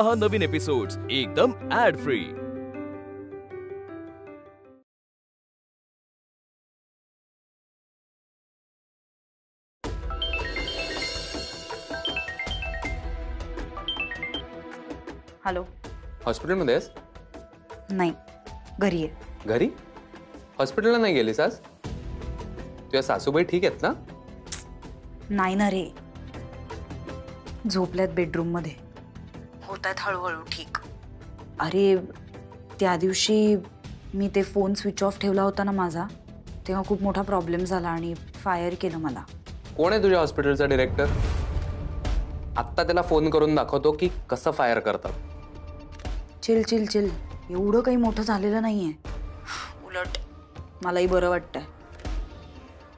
पहा नवीन एपिसोड्स एकदम add free. Hello, हॉस्पिटलमध्ये आहेस? नाही, घरी आहे. घरी? हॉस्पिटलला नाही गेलीस आज? तुझ्या सासूबाई ठीक आहेत ना? नाही ना रे, झोपल्यात बेडरूम मध्ये. होत आहेत हळूहळू ठीक. अरे त्या दिवशी मी ते फोन स्विच ऑफ ठेवला होता ना माझा, तेव्हा खूप मोठा प्रॉब्लेम झाला आणि फायर केलं मला. कोण आहे तुझ्या हॉस्पिटलचा डायरेक्टर? आत्ता त्याला फोन करून दाखवतो की कसं फायर करतात. चिल चिल चिल, एवढं काही मोठं झालेलं नाहीये. उलट मलाही बरं वाटतंय,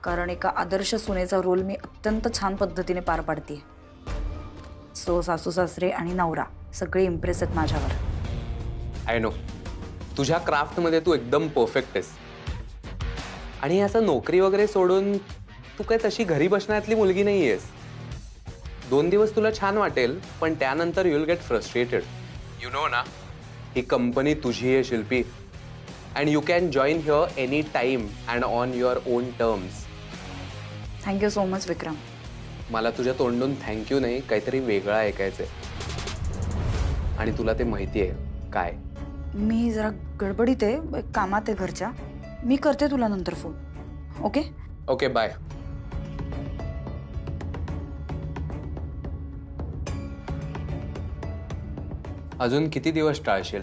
कारण एका आदर्श सुनेचा रोल मी अत्यंत छान पद्धतीने पार पाडते. सो सासू सासरे आणि नवरा सगळे इम्प्रेस आहेत माझ्यावर. आय नो, तुझ्या क्राफ्टमध्ये तू एकदम परफेक्ट आहेस. आणि असं नोकरी वगैरे सोडून तू काय तशी घरी बसण्यातली मुलगी नाही आहेस. 2 दिवस तुला छान वाटेल, पण त्यानंतर you will get frustrated. You know ना, ही कंपनी तुझी आहे Shilpi, and you can join here any time and on your own terms. Thank you so much Vikram. मला तुझ्या तोंडून थँक्यू नाही, काहीतरी वेगळं ऐकायचंय. आणि तुला ते माहिती आहे काय? मी जरा गडबडीत आहे, कामात आहे घरच्या. मी करते तुला नंतर फोन. Okay okay, bye. अजून किती दिवस टाळशील?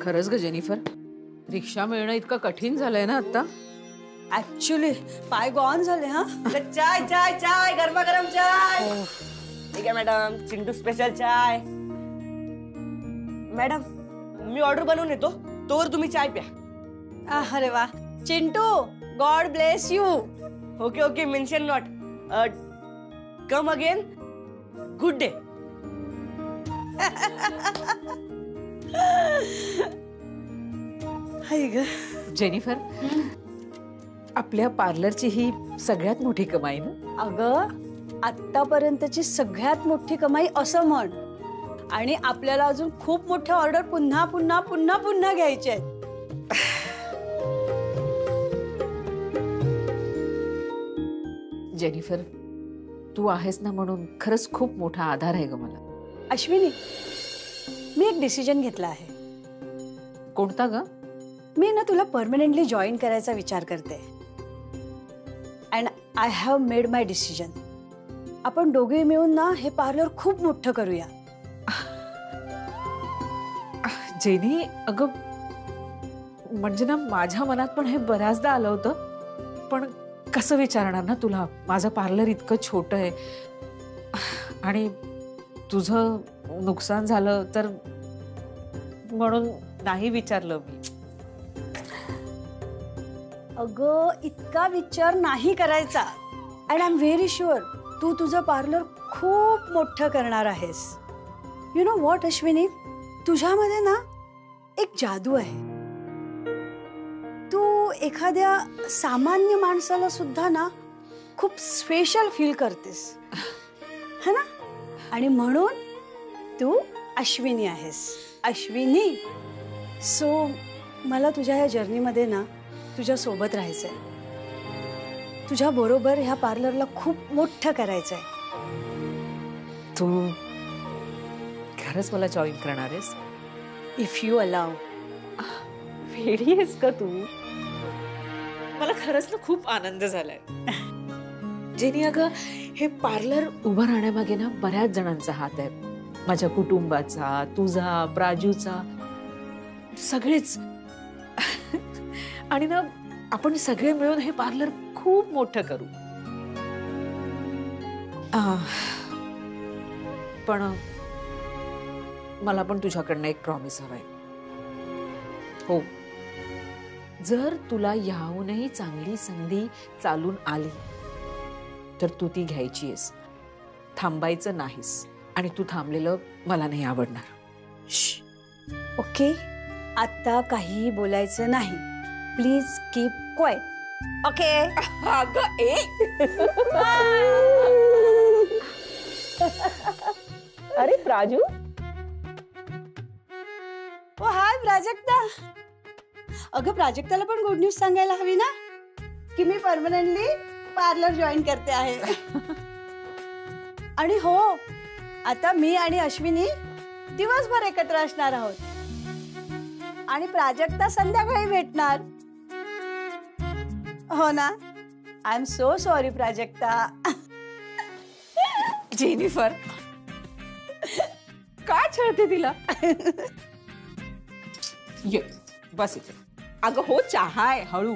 खरंच ग जेनिफर, रिक्षा मिळणं इतकं कठीण झालंय ना आता. ऍक्च्युली पाय गॉन झाले. हा, चाय चाय चाय, गरमागरम चाय. ठीक आहे मॅडम, चिंटू स्पेशल चाय. मॅडम मी ऑर्डर बनवून येतो, तोवर तुम्ही चाय प्या. अरे वा, Chintu God bless you. Okay okay, mention not. Come again. Good day. Jennifer, आपल्या पार्लरची ही सगळ्यात मोठी कमाई ना? अगं आतापर्यंतची सगळ्यात मोठी कमाई असं म्हण. आणि आपल्याला अजून खूप मोठ्या ऑर्डर पुन्हा पुन्हा पुन्हा पुन्हा घ्यायचे आहेत. जेनिफर, तू आहेस ना म्हणून खरंच खूप मोठा आधार आहे ग मला. अश्विनी, मी एक डिसिजन घेतला आहे. कोणता ग? मी ना तुला परमनंटली जॉईन करायचा विचार करते. And I have made my decision. आपण दोघे मिळून ना हे पार्लर खूप मोठं करूया. जेनी, अगं म्हणजे ना माझ्या मनात पण हे बऱ्याचदा आलं होतं, पण कसं विचारणार ना तुला. माझं पार्लर इतकं छोटं आहे आणि तुझं नुकसान झालं तर म्हणून नाही विचारलं मी. अगं इतका विचार नाही करायचा. And I am very sure तू तुझं पार्लर खूप मोठं करणार आहेस. यु नो व्हॉट अश्विनी, तुझ्यामध्ये ना एक जादू आहे. तू एखाद्या सामान्य माणसाला सुद्धा ना खूप स्पेशल फील करतेस, है ना? आणि म्हणून तू अश्विनी आहेस. अश्विनी. सो मला तुझ्या ह्या जर्नीमध्ये ना तुझ्या सोबत राहायचंय. तुझ्या बरोबर ह्या पार्लरला खूप मोठं करायचंय. तू खरंच मला जॉईन करणार आहेस? If you allow. वेडी आहेस का तू? मला खरंच ना खूप आनंद झालाय. जेनी, अगं हे पार्लर उभं राहण्यामागे ना बऱ्याच जणांचा हात आहे. माझ्या कुटुंबाचा, तुझा, प्राजूचा, सगळेच. आणि ना आपण सगळे मिळून हे पार्लर खूप मोठं करू. पण मला पण तुझ्याकडनं एक प्रॉमिस हवाय. हो, जर तुला याहूनही चांगली संधी चालून आली तर तू ती घ्यायची आहेस, थांबायचं नाहीस. आणि तू थांबलेलं मला नाही आवडणार. ओके, आता काही बोलायचं नाही. Please keep quiet. ओके. अगं ए अरे प्राजू, ओ हाय प्राजक्ता. अगं प्राजक्ताला पण गुड न्यूज सांगायला हवी ना की मी परमनंटली पार्लर जॉईन करते आहे. आणि हो, आता मी आणि अश्विनी दिवसभर एकत्र असणार आहोत आणि प्राजक्ता संध्याकाळी भेटणार. हो ना. I am so sorry Prajakta. Jennifer काय छळते तिला? ये बस इथे. अगं हो, चहा आहे, हळू.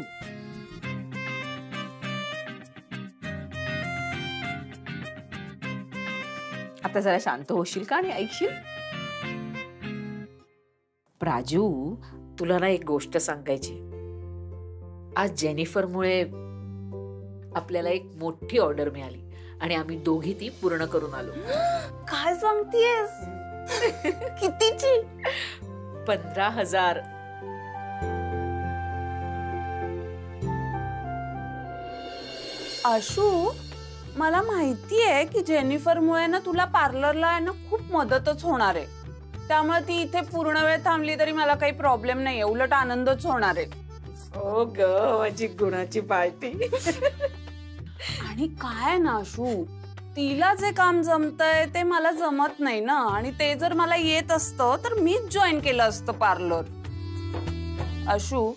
आता जरा शांत होशील का आणि ऐकशील? प्राजू, तुला ना एक गोष्ट सांगायची. आज जेनिफरमुळे आपल्याला एक मोठी ऑर्डर मिळाली आणि आम्ही दोघी ती पूर्ण करून आलो. काय सांगतेस? कितीची? 15,000. आशू, मला माहिती आहे की जेनिफरमुळे ना तुला पार्लरला आहे ना खूप मदतच होणार आहे. त्यामुळे ती इथे पूर्ण वेळ थांबली तरी मला काही प्रॉब्लेम नाहीये, उलट आनंदच होणार आहे. ओ ग माझी गुणाची पार्टी. आणि काय ना आशू, तिला जे काम जमतंय ते मला जमत नाही ना. आणि ते जर मला येत असतं तर मीच जॉईन केलं असतं पार्लर. आशू,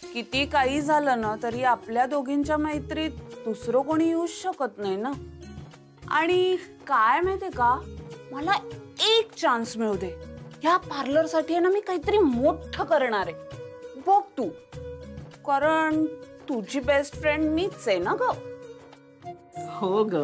किती काही झालं ना तरी आपल्या दोघींच्या मैत्रीत दुसरं कोणी येऊच शकत नाही ना. आणि काय माहितीये का, मला एक चान्स मिळू दे. ह्या पार्लर साठी ना मी काहीतरी मोठं करणार आहे. बघ तू, कारण तुझी बेस्ट फ्रेंड मीच आहे ना ग. हो ग.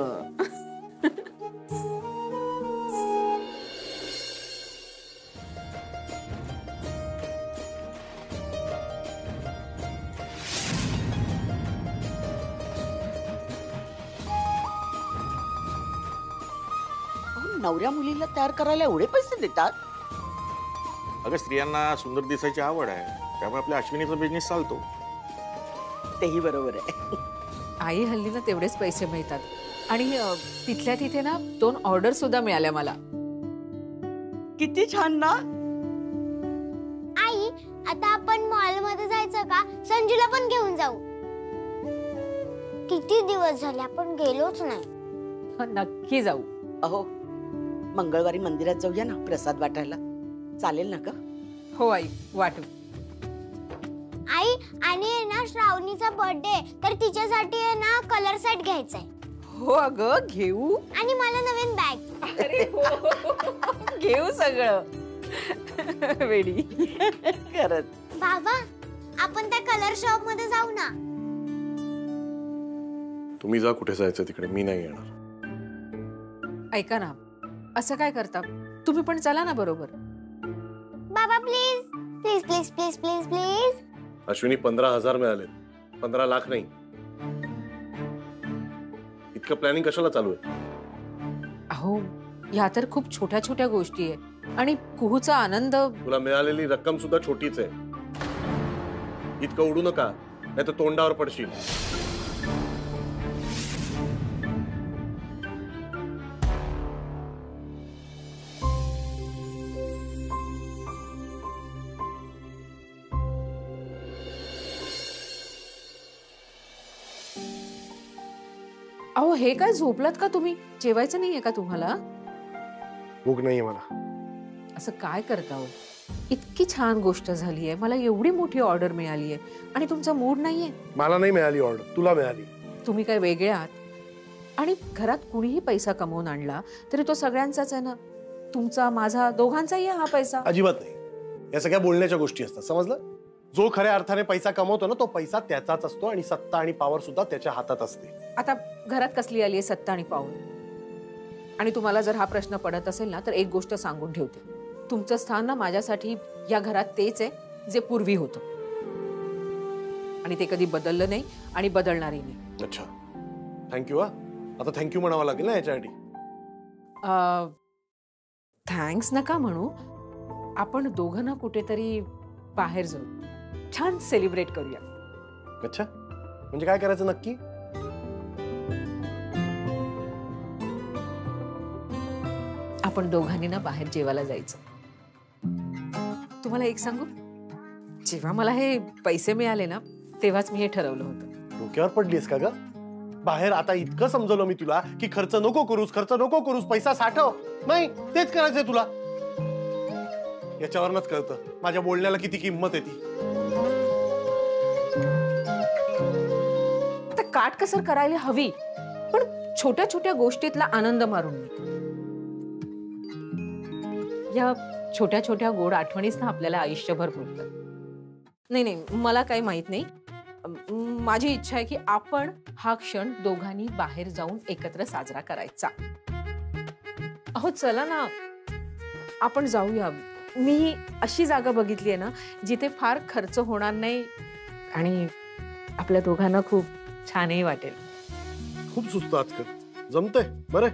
नवऱ्या मुलीला तयार करायला एवढे पैसे देतात? अगं स्त्रियांना सुंदर दिसायची आवड आहे, त्यामुळे आपल्या अश्विनीचा बिझनेस चालतो. तेही बरोबर आहे. आई हल्ली ना तेवढेच पैसे मिळतात. आणि तिथल्या तिथे ना 2 ऑर्डर सुद्धा मिळाल्या मला. किती छान ना. आई, आता आपण मॉल मध्ये जायचं का? संजूला पण घेऊन जाऊ. किती दिवस झाले आपण गेलोच नाही. नक्की जाऊ. अहो, मंगळवारी मंदिरात जाऊया ना प्रसाद वाटायला. चालेल ना ग? हो आई, वाटू. आई, आणि आहे ना श्रावणीचा बर्थडे, तर तिच्यासाठी आहे ना कलर सेट घ्यायचाय. हो अगं, घेऊ. आणि मला नवीन बॅग. अरे हो, घेऊ सगळं. वेडी. खरंच. बाबा, आपण त्या कलर शॉप मध्ये जाऊ ना. तुम्ही जा कुठे जायचं तिकडे, मी नाही येणार. ऐका ना, असं काय करता? तुम्ही पण चला ना बरोबर. बाबा please please please please please please. Ashwini 15,000 मिळाले, 15 लाख नाही. इतकं प्लॅनिंग कशाला चालू आहे? अहो, ह्या तर खूप छोट्या छोट्या गोष्टी आहे आणि कुहूचा आनंद. तुला मिळालेली रक्कम सुद्धा छोटीच आहे. इतकं उडू नका, नाही तर तोंडावर पडशील. अहो, हे काय झोपलात का तुम्ही? जेवायचं नाहीये का तुम्हाला? भूक नाहीये मला. असं काय करता हो? इतकी छान गोष्ट झाली आहे, मला एवढी मोठी ऑर्डर मिळाली आहे आणि तुमचा मूड नाहीये. मला नाही मिळाली ऑर्डर, तुला मिळाली. तुम्ही काय वेगळे आहात? आणि घरात कुणीही पैसा कमवून आणला तरी तो सगळ्यांचाच आहे ना. तुमचा, माझा, दोघांचाही आहे हा पैसा. अजिबात नाही. या सगळ्या बोलण्याच्या गोष्टी असतात, समजलं? जो खऱ्या अर्थाने पैसा कमवतो ना, तो पैसा त्याचाच असतो आणि सत्ता आणि पॉवर सुद्धा त्याच्या हातात असते. आता घरात कसली आली आहे सत्ता आणि पॉवर? आणि तुम्हाला जर हा प्रश्न पडत असेल ना, तर एक गोष्ट सांगून ठेवते. तुमचं स्थान ना माझ्यासाठी या घरात तेच आहे जे पूर्वी होतं आणि ते कधी बदललं नाही आणि बदलणारही नाही. अच्छा, थँक्यू. आता थँक्यू म्हणावं लागेल ना याच्यासाठी. थँक्स नका म्हणू. आपण दोघं ना कुठेतरी बाहेर जाऊ, छान सेलिब्रेट करूया. अच्छा, म्हणजे काय करायचं नक्की? आपण दोघांनी ना बाहेर जेवायला जायचं. तुम्हाला एक सांगू, जेव्हा मला हे पैसे मिळाले ना तेव्हाच मी हे ठरवलं होतं. डोक्यावर पडलीस का ग? बाहेर आता इतकं समजवलं मी तुला की खर्च नको करूस, पैसा साठव. नाही, तेच करायचंय तुला. याच्यावरच कळतं माझ्या बोलण्याला किती किंमत आहे ती. आता काटकसर करायला हवी, पण छोट्या छोट्या गोष्टीतला आनंद मारून नये. या छोट्या छोट्या गोड आठवणीच ना आपल्याला आयुष्यभर पुरतात. नाही नाही, मला काही माहित नाही. माझी इच्छा आहे की आपण हा क्षण दोघांनी बाहेर जाऊन एकत्र साजरा करायचा. अहो चला ना, आपण जाऊया. मी अशी जागा बघितली आहे ना जिथे फार खर्च होणार नाही आणि आपल्या दोघांना खूप छानही वाटेल. खूप सुस्त आजकाल, जमतंय बरं.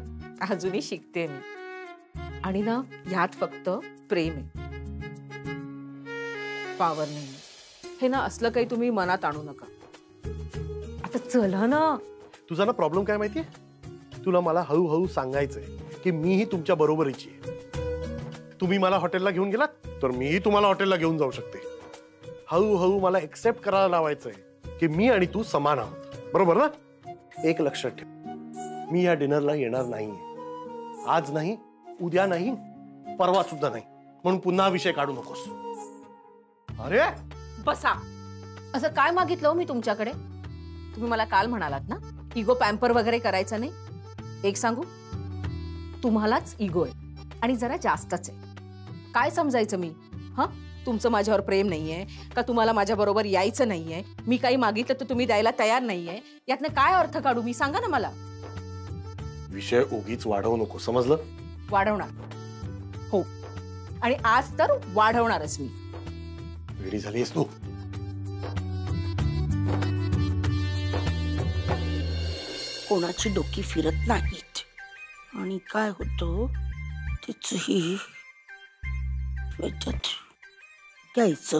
अजूनही शिकते मी, आणि ना यात फक्त प्रेम आहे, पावर नाही. हे ना असलं काही तुम्ही मनात आणू नका. आता चला ना. तुझा ना प्रॉब्लेम काय माहितीये? तुला मला हळूहळू सांगायचंय की मीही तुमच्या बरोबरीची आहे. तुम्ही मला हॉटेलला घेऊन गेलात तर मीही तुम्हाला हॉटेलला घेऊन जाऊ शकते. हळूहळू मला एक्सेप्ट करायला लावायचंय की मी आणि तू समान आहोत, बरोबर ना? एक लक्षात ठेव, मी या डिनरला येणार नाहीये. आज नाही, उद्या नाही, परवा सुद्धा नाही. म्हणून पुन्हा विषय काढू नकोस. अरे बसा. असं काय मागितलं मी तुमच्याकडे? तुम्ही मला काल म्हणालात ना इगो पॅम्पर वगैरे करायचं नाही. एक सांगू, तुम्हालाच इगो आहे आणि जरा जास्तच आहे. काय समजायचं मी? हा, तुमचं माझ्यावर प्रेम नाहीये का? तुम्हाला माझ्या बरोबर यायचं नाहीये? मी काही मागितलं तर तुम्ही द्यायला तयार नाहीये? यातनं काय अर्थ काढू मी? सांगा ना मला. विषय उगीच वाढवू नको, समजलं? वाढवणार हो, आणि आज तर वाढवणारच मी. वेडी झालीस तू. कोणाची डोकी फिरत नाहीत आणि काय होतं तिचही याच्यात घ्यायचं.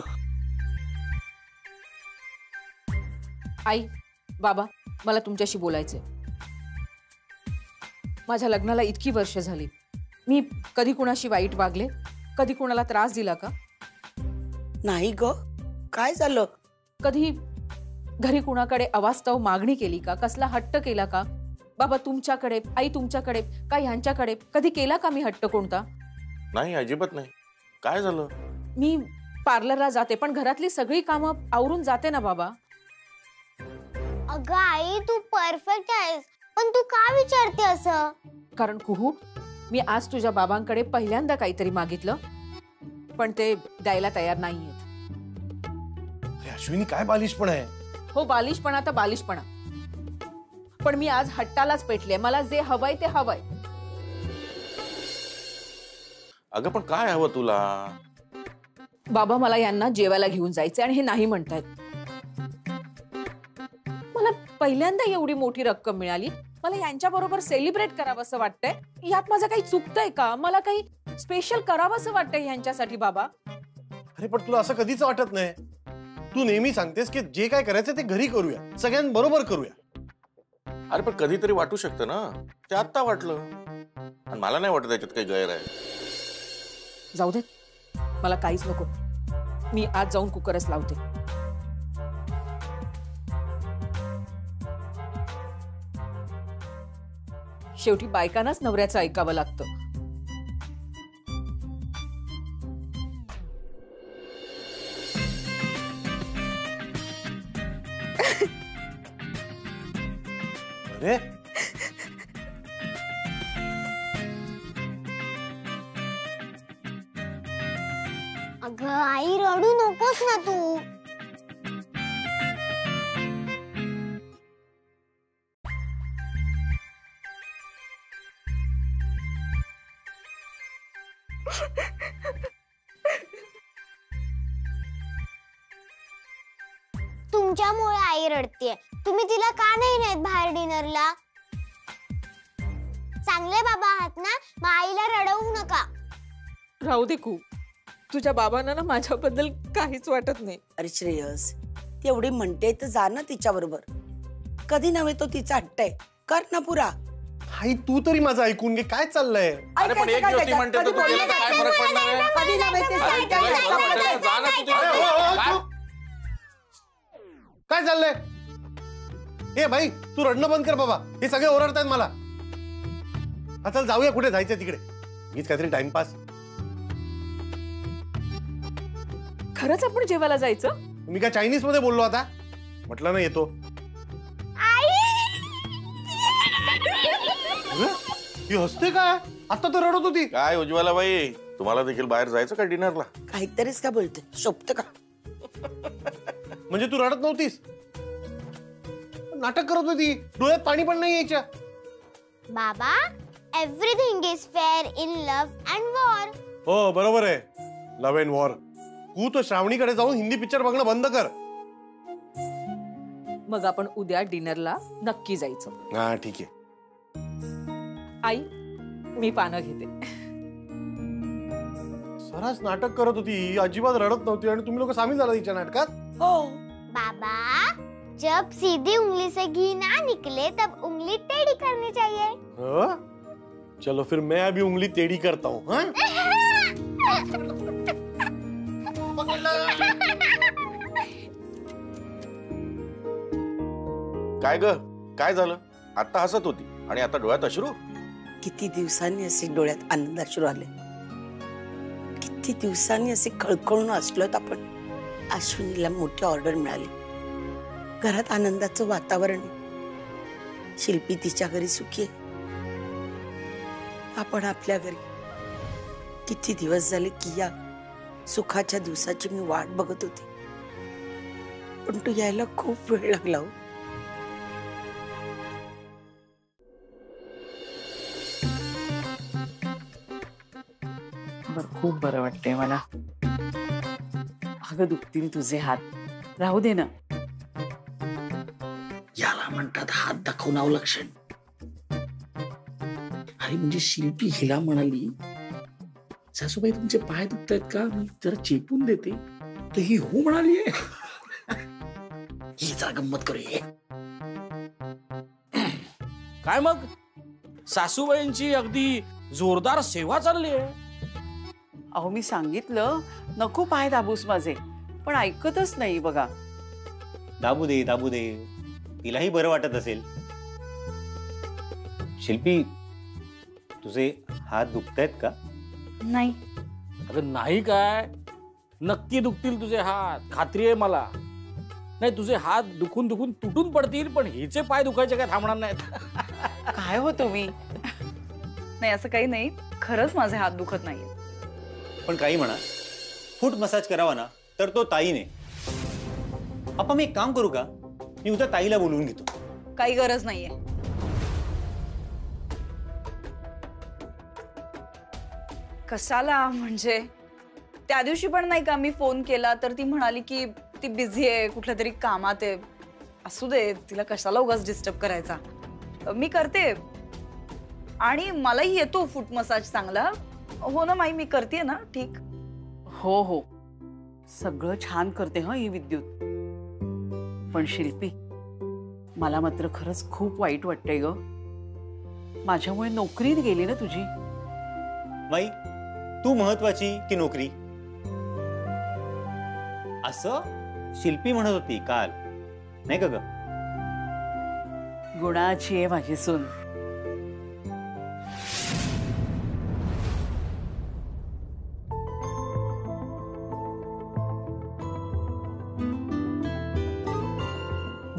आई, बाबा, मला तुमच्याशी बोलायचंय. माझ्या लग्नाला इतकी वर्ष झाली. मी कधी कुणाशी वाईट वागले? कधी कुणाला त्रास दिला का? नाही ग, काय झालं? कधी घरी कुणाकडे अवास्तव मागणी केली का? कसला हट्ट केला का? बाबा तुमच्याकडे, आई तुमच्याकडे, का ह्यांच्याकडे कधी केला का मी हट्ट कोणता? नाही, अजिबात नाही. काय झालं? मी पार्लरला जाते पण घरातली सगळी कामं आवरून जाते ना बाबा. अगं आई, तू परफेक्ट आहेस, पण तू का विचारते असं? कारण कुहू, मी आज तुझ्या बाबांकडे पहिल्यांदा काहीतरी मागितलं पण ते द्यायला तयार नाहीयेत. अरे अश्विनी, काय बालिशपणा आहे. हो, बालिशपणा तर बालिशपणा, पण मी आज हट्टालाच पेटले. मला जे हवंय ते हवंय. अगं पण काय हवं तुला? बाबा, मला यांना जेवायला घेऊन जायचे आणि हे नाही म्हणतायत. मला पहिल्यांदा एवढी मोठी रक्कम मिळाली. मला यांच्या बरोबर सेलिब्रेट करावं असं वाटतंय. यात माझं काही चुकतंय का? मला काही स्पेशल करावं असं वाटतंय यांच्यासाठी बाबा. अरे पण तुला असं कधीच वाटत नाही? तू नेहमी सांगतेस की जे काय करायचं ते घरी करूया, सगळ्यांबरोबर करूया. अरे पण कधीतरी वाटू शकतं ना. ते आत्ता वाटलं आणि मला नाही वाटत त्याच्यात काही गैर आहे. जाऊ देत, मला काहीच नको. मी आज जाऊन कुकरच लावते. शेवटी बायकांनाच नवऱ्याचं ऐकावं लागतं. अरे अगं आई, रडू नकोस ना तू. तुमच्यामुळे आई रडतेय. तुम्ही तिला का नाही नेत बाहेर डिनरला? चांगले बाबा आहात ना, मग आईला रडवू नका. राहू दे कू, तुझ्या बाबांना ना माझ्याबद्दल काहीच वाटत नाही. अरे श्रेयस, ती एवढी म्हणते तर जा ना तिच्या बरोबर. कधी नव्हे तो तिचा हट्ट आहे, कर ना पुरा. आई तू तरी माझं ऐकून घे, काय चाललंय? अरे पण एक दिवस ती म्हणते तर तू गेला तर काय फरक पडणार आहे? कधी नव्हे ते अरे तुला एवढं वाटलं तर जा ना तू अरे, हो, हो, तिला. चुप. काय चाललंय? ए भाई तू रडणं बंद कर बाबा, हे सगळे ओरडतायत मला. हा चल जाऊया, कुठे जायचंय तिकडे. मीच काहीतरी टाइमपास. खरंच आपण जेवायला जायचं? मी काय चायनीज मध्ये बोललो आता? म्हटलं ना येतो. अरे, ही हसते काय? आता तर रडत होती. काय उज्ज्वला बाई, तुम्हाला देखील बाहेर जायचं का डिनरला? काहीतरीच का बोलते, शोभत का? म्हणजे तू रडत नव्हतीस? नाटक करत होती, डोळ्यात पाणी पण नाही यायच्या. बाबा, everything is fair in love and war. हो बरोबर आहे, लव्ह अँड वॉर. तू तो श्रावणीकडे जाऊन हिंदी पिक्चर बघणं बंद कर. मग आपण उद्या डिनरला नक्की जायचं. हा ठीक आहे. आई, मी पानं घेते. सरास नाटक करत होती, अजिबात रडत नव्हती आणि तुम्ही लोक सामील झाला तिच्या नाटकात. हो. बाबा, जब सीधी उंगली से घी ना निकले तब उंगली टेढ़ी करनी चाहिए. हाँ? चलो फिर मैं अभी उंगली टेढ़ी करता हूँ. हाँ? काय ग, काय झालं? आता हसत होती आणि आता डोळ्यात अश्रू. किती दिवसांनी असे डोळ्यात आनंद अश्रू आले. किती दिवसांनी असे खळखळून असलोत आपण. अश्विनीला मोठी ऑर्डर मिळाली, घरात आनंदाचं वातावरण आहे. शिल्पी तिच्या घरी सुखी आहे, आपण आपल्या घरी. किती दिवस झाले की या सुखाच्या दिवसाची मी वाट बघत होती, पण तू यायला खूप वेळ लागला हो. खूप बरं वाटतंय मला. अगं दुखतील तुझे हात, राहू दे ना. याला म्हणतात हात दाखवून लक्षण. अरे म्हणजे शिल्पी हिला म्हणाली, सासूबाई तुमचे पाय दुखतायत का, मी जरा चेपून देते, तर ही हो म्हणाली. ही जरा गंमत करूया. काय मग सासूबाईंची अगदी जोरदार सेवा चालली आहे. अहो मी सांगितलं नको पाय दाबूस माझे, पण ऐकतच नाही बघा. दाबू दे दाबू दे, तिलाही बरं वाटत असेल. शिल्पी, तुझे हात दुखतायत का? नाही. अगं नाही काय, नक्की दुखतील तुझे हात, खात्री आहे मला. नाही तुझे हात दुखून दुखून तुटून पडतील, पण हिचे पाय दुखायचे काय थांबणार नाहीत. काय हो तुम्ही? नाही असं काही नाही, खरंच माझे हात दुखत नाहीये. पण काही म्हणा, फूट मसाज करावा ना तर तो ताईने. आपण मी एक काम करू का, मी उद्या ताईला बोलवून घेतो. काही गरज नाहीये. कशाला म्हणजे? त्या दिवशी पण नाही का मी फोन केला तर ती म्हणाली की ती बिझी आहे, कुठल्या तरी कामात आहे. असू दे, तिला कशाला उगाच डिस्टर्ब करायचा. मी करते आणि मलाही येतो फूट मसाज चांगला. हो ना माई, मी करते ना. ठीक. हो हो, सगळं छान करते हा ही विद्युत. पण शिल्पी, मला मात्र खरंच खूप वाईट वाटतंय ग. माझ्यामुळे नोकरीत गेली ना तुझी. माई, तू महत्वाची की नोकरी, असं शिल्पी म्हणत होती काल, नाही का ग? गुणाची आहे माझी सून.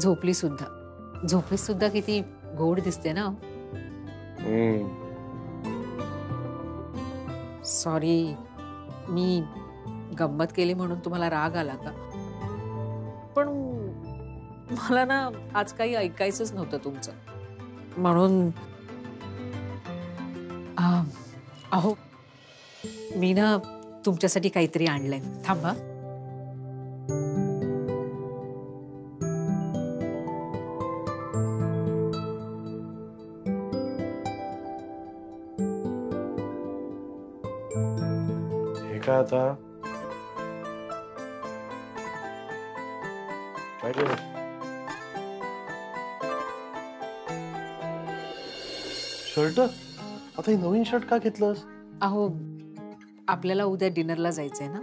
झोपली सुद्धा. झोपेत सुद्धा किती गोड दिसते ना. सॉरी, मी गंमत केली म्हणून तुम्हाला राग आला का? पण मला ना आज काही ऐकायचंच नव्हतं तुमचं, म्हणून अहो मी ना तुमच्यासाठी काहीतरी आणलंय. थांबा. हे काय आता? काय केलं? शर्ट? आता हे नवीन शर्ट का घेतलंस? अहो आपल्याला उद्या डिनरला जायचंय ना,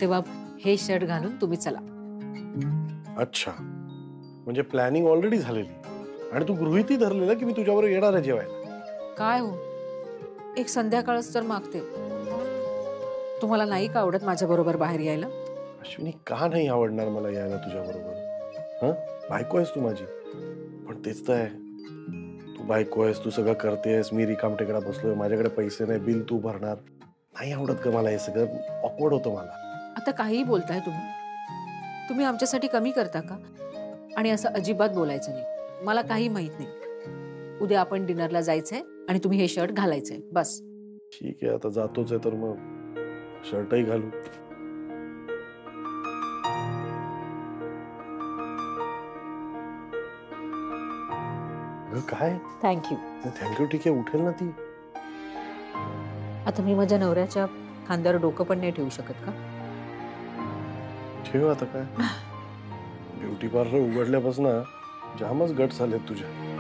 तेव्हा हे शर्ट घालून तुम्ही चला. अच्छा, म्हणजे प्लॅनिंग ऑलरेडी झालेली आणि तू गृहीतही धरलेलं की मी तुझ्याबरोबर येणार आहे जेवायला. काय हो, एक संध्याकाळच तर मागते. तुम्हाला नाही का आवडत माझ्या बरोबर बाहेर यायला? अश्विनी, का नाही आवडणार मला यायला तुझ्या बरोबर? हं, बायको आहेस तू माझी. पण तेच तर आहे, तू बायको आहेस, तू सगळं करतेस, मी रिकाम टेकडा बसलोय, माझ्याकडे पैसे नाही, बिल तू भरणार. नाही आवडत का मला हे सगळं? ऑकवर्ड होतं मला. आता काहीही बोलताय तुम्ही आमच्यासाठी कमी करता का? आणि असं अजिबात बोलायचं नाही. मला काही माहित नाही. उद्या आपण डिनरला जायचंय आणि तुम्ही हे शर्ट घालायचंय, बस. ठीक आहे, आता जातोच आहे तर मग शर्टही घालू. काय थँक्यू. थँक्यू ठीक आहे, उठेल ना ती. आता मी माझ्या नवऱ्याच्या खांद्यावर डोकं पण नाही ठेवू शकत का? ठेव आता काय. ब्युटी पार्लर उघडल्यापासून जामच गट झालेत तुझ्या.